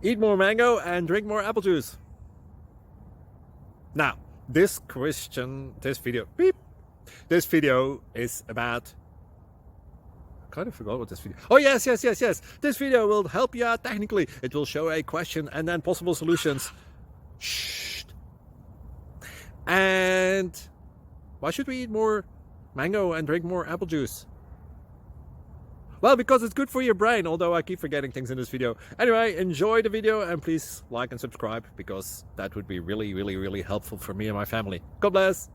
Eat more mango and drink more apple juice. Now, this video is about, I kind of forgot what this video. Oh, yes. This video will help you out technically. It will show a question and then possible solutions. Shh. And why should we eat more mango and drink more apple juice? Well, because it's good for your brain, although I keep forgetting things in this video. Anyway, enjoy the video and please like and subscribe, because that would be really helpful for me and my family. God bless!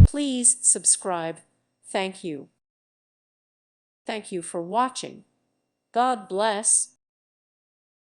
Please subscribe. Thank you. Thank you for watching. God bless.